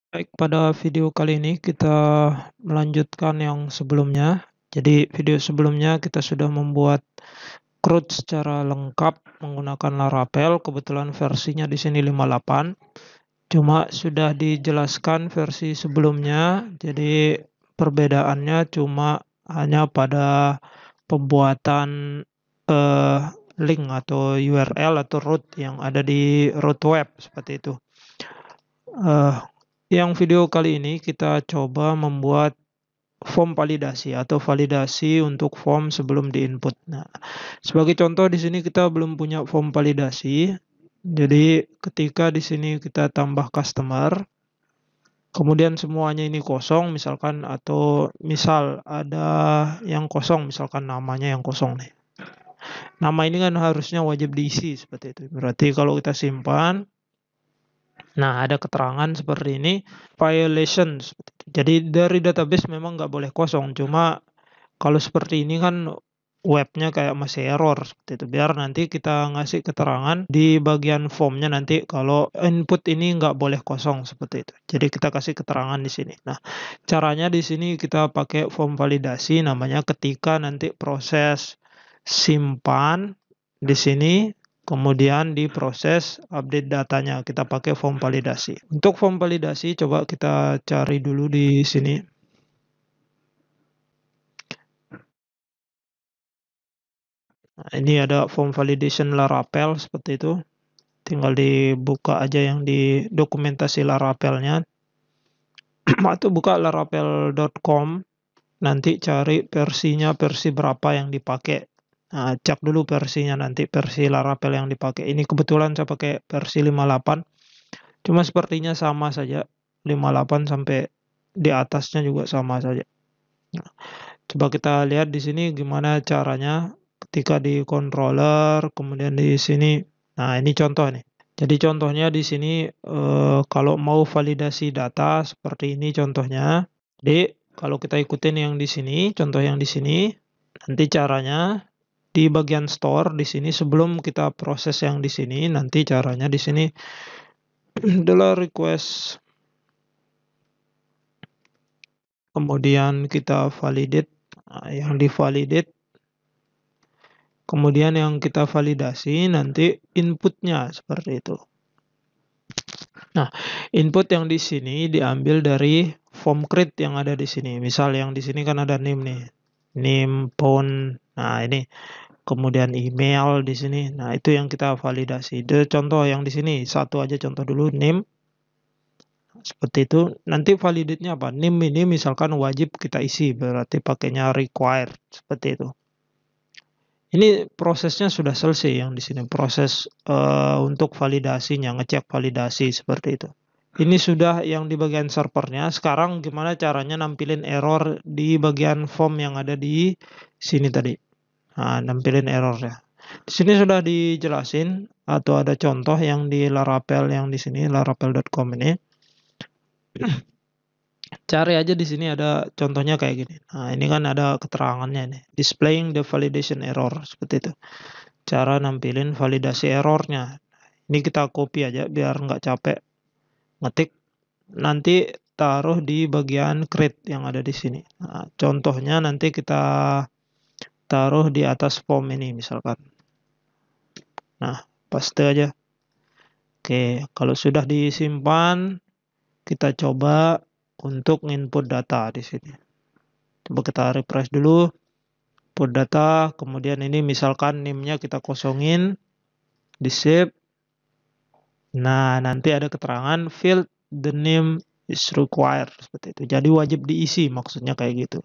Baik, pada video kali ini kita melanjutkan yang sebelumnya. Jadi video sebelumnya kita sudah membuat CRUD secara lengkap menggunakan Laravel. Kebetulan versinya di sini 58. Cuma sudah dijelaskan versi sebelumnya. Jadi perbedaannya cuma hanya pada pembuatan eh, link atau URL atau root yang ada di root web seperti itu. Eh, yang video kali ini kita coba membuat form validasi atau validasi untuk form sebelum di-input. Nah, sebagai contoh di sini kita belum punya form validasi. Jadi ketika di sini kita tambah customer, kemudian semuanya ini kosong misalkan atau misal ada yang kosong misalkan namanya yang kosong nih. Nama ini kan harusnya wajib diisi seperti itu. Berarti kalau kita simpan, nah, ada keterangan seperti ini, violations. Jadi dari database memang nggak boleh kosong, cuma kalau seperti ini kan webnya kayak masih error seperti itu. Biar nanti kita ngasih keterangan di bagian formnya nanti kalau input ini nggak boleh kosong seperti itu. Jadi kita kasih keterangan di sini. Nah, caranya di sini kita pakai form validasi, namanya ketika nanti proses simpan di sini. Kemudian diproses update datanya, kita pakai form validasi. Untuk form validasi, coba kita cari dulu di sini. Nah, ini ada form validation Laravel seperti itu. Tinggal dibuka aja yang di dokumentasi Laravelnya. Atau buka laravel.com. Nanti cari versinya, versi berapa yang dipakai. Nah, cek dulu versinya nanti, versi Laravel yang dipakai. Ini kebetulan saya pakai versi 58. Cuma sepertinya sama saja, 58 sampai di atasnya juga sama saja. Nah, coba kita lihat di sini gimana caranya ketika di controller, kemudian di sini. Nah, ini contoh nih. Jadi contohnya di sini kalau mau validasi data seperti ini contohnya. Jadi kalau kita ikutin yang di sini, contoh yang di sini, nanti caranya di bagian store di sini sebelum kita proses yang di sini, nanti caranya di sini adalah request. Kemudian kita validate, nah, yang divalidate, kemudian yang kita validasi nanti inputnya seperti itu. Nah, input yang di sini diambil dari form create yang ada di sini. Misal yang di sini kan ada name nih, name, phone. Nah, ini kemudian email di sini. Nah, itu yang kita validasi. Itu contoh yang di sini satu aja contoh dulu, name. Seperti itu. Nanti validate-nya apa? Name ini misalkan wajib kita isi, berarti pakainya required seperti itu. Ini prosesnya sudah selesai yang di sini, proses untuk validasinya, ngecek validasi seperti itu. Ini sudah yang di bagian servernya. Sekarang gimana caranya nampilin error di bagian form yang ada di sini tadi. Nah, nampilin errornya. Di sini sudah dijelasin atau ada contoh yang di Laravel yang di sini, laravel.com ini. Cari aja di sini ada contohnya kayak gini. Nah, ini kan ada keterangannya nih. Displaying the validation error seperti itu. Cara nampilin validasi errornya. Ini kita copy aja biar nggak capek ngetik. Nanti taruh di bagian create yang ada di sini. Nah, contohnya nanti kita taruh di atas form ini misalkan. Nah, paste aja. Oke, kalau sudah disimpan, kita coba untuk input data di sini. Coba kita refresh dulu. Input data, kemudian ini misalkan name-nya kita kosongin, di save. Nah, nanti ada keterangan field the name is required seperti itu. Jadi wajib diisi, maksudnya kayak gitu.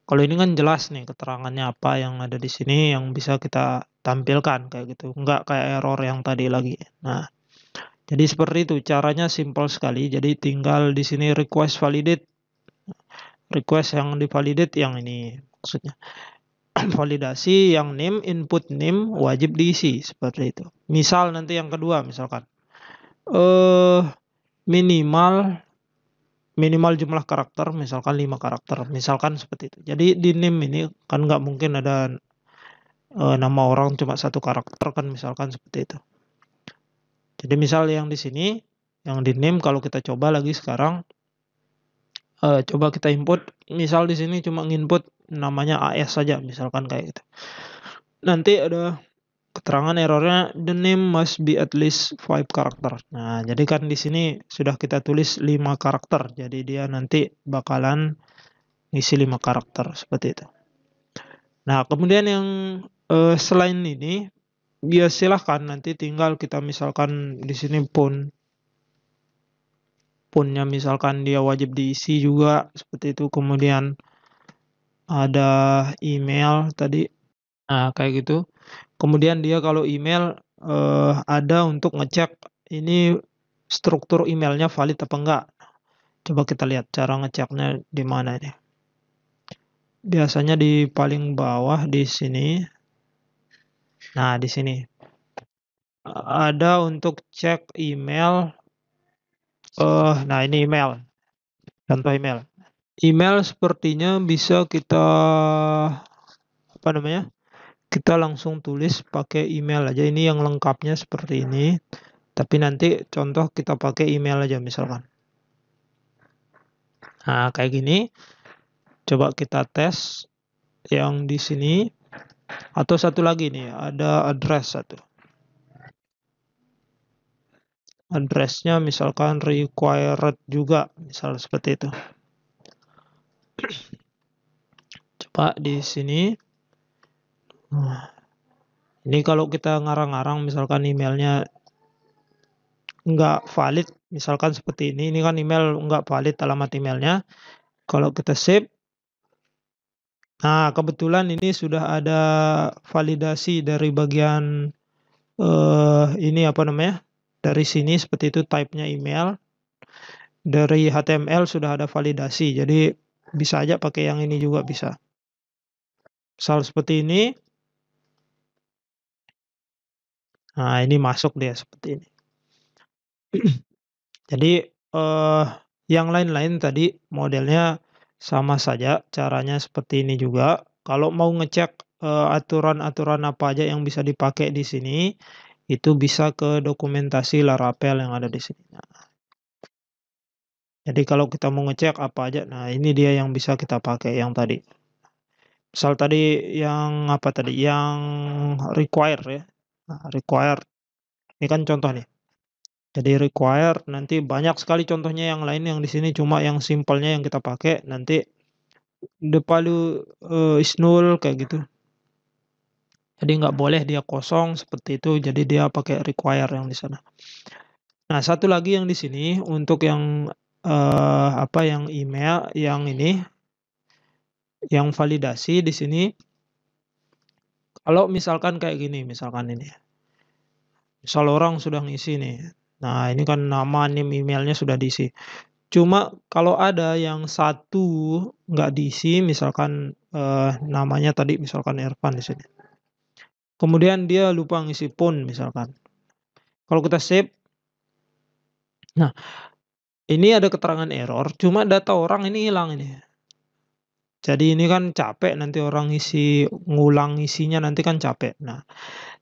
Kalau ini kan jelas nih keterangannya apa yang ada di sini yang bisa kita tampilkan kayak gitu. Enggak kayak error yang tadi lagi. Nah, jadi seperti itu, caranya simple sekali. Jadi tinggal di sini request validate. Request yang divalidate yang ini maksudnya. Validasi yang name, input name wajib diisi seperti itu. Misal nanti yang kedua misalkan minimal jumlah karakter misalkan 5 karakter. Misalkan seperti itu. Jadi di name ini kan nggak mungkin ada nama orang cuma 1 karakter kan misalkan seperti itu. Jadi misal yang di sini Yang di name kalau kita coba lagi sekarang, coba kita input, misal di sini cuma nginput namanya AS saja, misalkan kayak gitu. Nanti ada keterangan errornya, the name must be at least 5 karakter. Nah, jadi kan di sini sudah kita tulis 5 karakter, jadi dia nanti bakalan ngisi 5 karakter seperti itu. Nah, kemudian yang selain ini, ya silahkan nanti tinggal kita misalkan di sini punnya misalkan dia wajib diisi juga seperti itu. Kemudian ada email tadi. Nah, kayak gitu. Kemudian dia kalau email ada untuk ngecek ini struktur emailnya valid apa enggak. Coba kita lihat cara ngeceknya di mana ini. Biasanya di paling bawah di sini. Nah, di sini ada untuk cek email. Nah ini email, contoh email. Email sepertinya bisa kita apa namanya? Kita langsung tulis pakai email aja. Ini yang lengkapnya seperti ini. Tapi nanti contoh kita pakai email aja misalkan. Nah, kayak gini. Coba kita tes yang di sini. Atau satu lagi nih, ada address satu. Addressnya misalkan required juga, misal seperti itu. Coba di sini. Nah, ini kalau kita ngarang-ngarang misalkan emailnya nggak valid, misalkan seperti ini kan email nggak valid alamat emailnya. Kalau kita save, nah kebetulan ini sudah ada validasi dari bagian ini apa namanya? Dari sini seperti itu type-nya email. Dari HTML sudah ada validasi, jadi bisa aja pakai yang ini juga bisa. Misal seperti ini. Nah, ini masuk dia seperti ini. Jadi yang lain-lain tadi modelnya sama saja, caranya seperti ini juga. Kalau mau ngecek aturan-aturan apa aja yang bisa dipakai di sini, itu bisa ke dokumentasi Laravel yang ada di sini. Nah, jadi kalau kita mau ngecek apa aja, nah ini dia yang bisa kita pakai yang tadi. Misal tadi yang apa tadi? Yang require ya. Nah, require ini kan contoh nih. Jadi require nanti banyak sekali contohnya yang lain yang di sini cuma yang simpelnya yang kita pakai nanti the value is null kayak gitu. Jadi nggak boleh dia kosong seperti itu. Jadi dia pakai require yang di sana. Nah, satu lagi yang di sini untuk yang apa yang email yang ini yang validasi di sini kalau misalkan kayak gini misalkan ini. Misal orang sudah ngisi nih. Nah, ini kan nama nim emailnya sudah diisi. Cuma kalau ada yang satu nggak diisi, misalkan namanya tadi misalkan Irfan di sini. Kemudian dia lupa ngisi pun misalkan. Kalau kita save, nah ini ada keterangan error, cuma data orang ini hilang ini. Jadi ini kan capek nanti orang ngulang isinya nanti kan capek. Nah,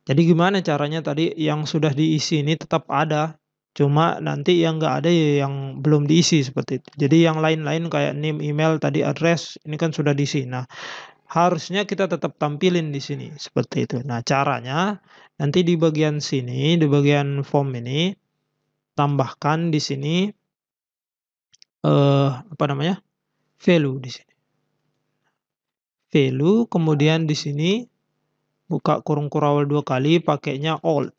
jadi gimana caranya tadi yang sudah diisi ini tetap ada, cuma nanti yang nggak ada ya yang belum diisi seperti itu. Jadi yang lain-lain kayak name, email, tadi address ini kan sudah diisi. Nah, harusnya kita tetap tampilin di sini seperti itu. Nah, caranya nanti di bagian sini, di bagian form ini tambahkan di sini apa namanya? Value di sini. Value kemudian di sini buka kurung kurawal 2 kali pakainya old.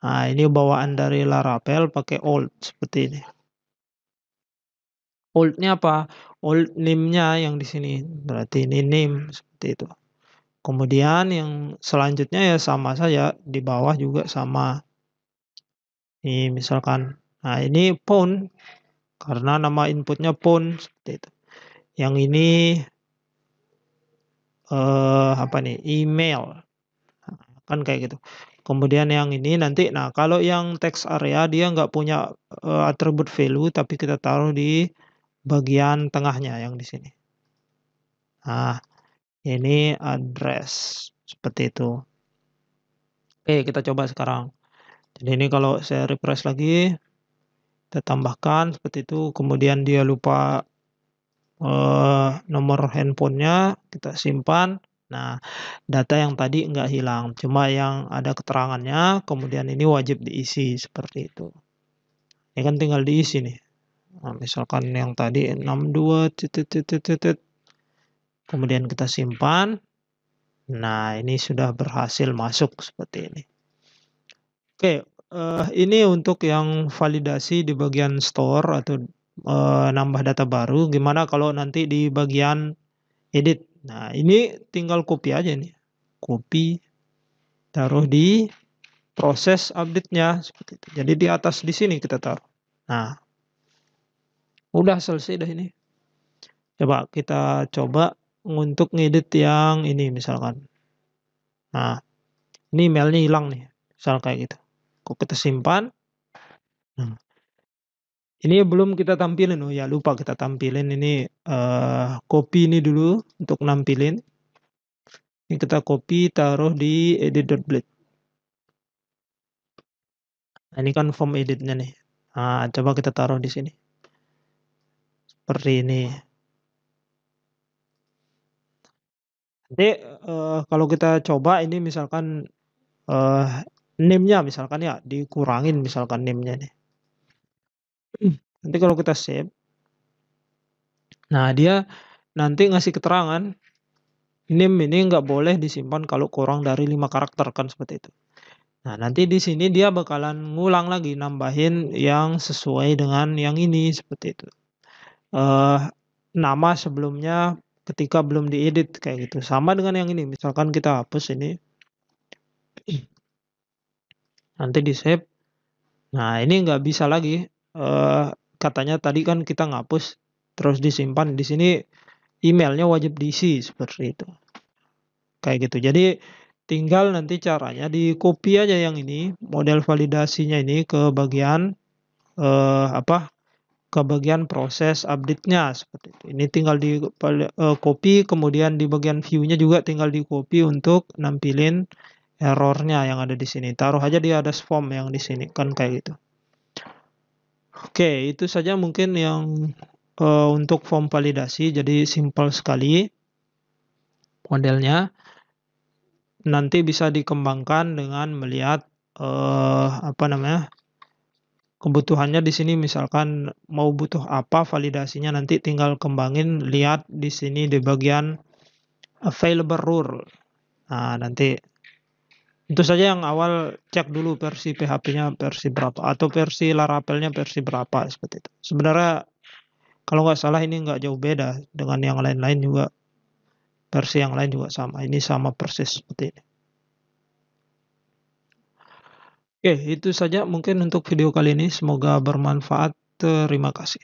Nah, ini bawaan dari Laravel pakai old seperti ini. Old-nya apa? Old name-nya yang di sini. Berarti ini name seperti itu. Kemudian yang selanjutnya ya sama saja, di bawah juga sama. Ini misalkan, nah ini phone karena nama inputnya phone seperti itu. Yang ini apa nih? Email. Nah, kan kayak gitu. Kemudian yang ini nanti, nah kalau yang text area dia nggak punya atribut value, tapi kita taruh di bagian tengahnya yang di sini. Nah, ini address seperti itu. Oke, kita coba sekarang. Jadi ini kalau saya refresh lagi, Kita tambahkan seperti itu, kemudian dia lupa nomor handphonenya, kita simpan. Nah, data yang tadi nggak hilang, cuma yang ada keterangannya, kemudian ini wajib diisi, seperti itu. Ini kan tinggal diisi nih. Nah, misalkan yang tadi 62 kemudian kita simpan. Nah, ini sudah berhasil masuk seperti ini. Oke, ini untuk yang validasi di bagian store atau, nambah data baru, gimana kalau nanti di bagian edit. Nah, ini tinggal copy aja nih, copy, taruh di proses update-nya, seperti itu. Jadi di atas di sini kita taruh. Nah, udah selesai dah ini. Coba kita coba untuk ngedit yang ini misalkan. Nah, ini emailnya hilang nih, misal kayak gitu. Kok kita simpan. Nah, ini belum kita tampilin, oh ya lupa kita tampilin ini, copy ini dulu untuk nampilin. Ini kita copy taruh di edit.blade. Nah, ini kan form editnya nih. Nah, coba kita taruh di sini. Seperti ini. Nanti, kalau kita coba ini misalkan, name-nya misalkan ya, dikurangin misalkan name-nya nih. Nanti kalau kita save, nah dia nanti ngasih keterangan, name ini nggak boleh disimpan kalau kurang dari 5 karakter, kan seperti itu. Nah, nanti di sini dia bakalan ngulang lagi, nambahin yang sesuai dengan yang ini, seperti itu. Nama sebelumnya ketika belum diedit, kayak gitu. Sama dengan yang ini, misalkan kita hapus ini. Nanti di-save. Nah, ini nggak bisa lagi, katanya tadi kan kita ngapus, terus disimpan. Di sini emailnya wajib diisi, seperti itu. Kayak gitu. Jadi tinggal nanti caranya di-copy aja yang ini, model validasinya ini ke bagian, ke bagian proses update-nya, seperti itu. Ini tinggal copy, kemudian di bagian view-nya juga tinggal di-copy untuk nampilin error-nya yang ada di sini. Taruh aja di address form yang di sini, kan kayak gitu. Oke, itu saja mungkin yang, untuk form validasi, jadi simpel sekali modelnya. Nanti bisa dikembangkan dengan melihat, kebutuhannya di sini misalkan mau butuh apa validasinya, nanti tinggal kembangin, lihat di sini di bagian available rule. Nah, nanti tentu saja yang awal cek dulu versi PHP-nya versi berapa, atau versi Laravelnya versi berapa, seperti itu. Sebenarnya kalau nggak salah ini nggak jauh beda dengan yang lain-lain juga, versi yang lain juga sama, ini sama persis seperti ini. Oke, itu saja mungkin untuk video kali ini, semoga bermanfaat. Terima kasih.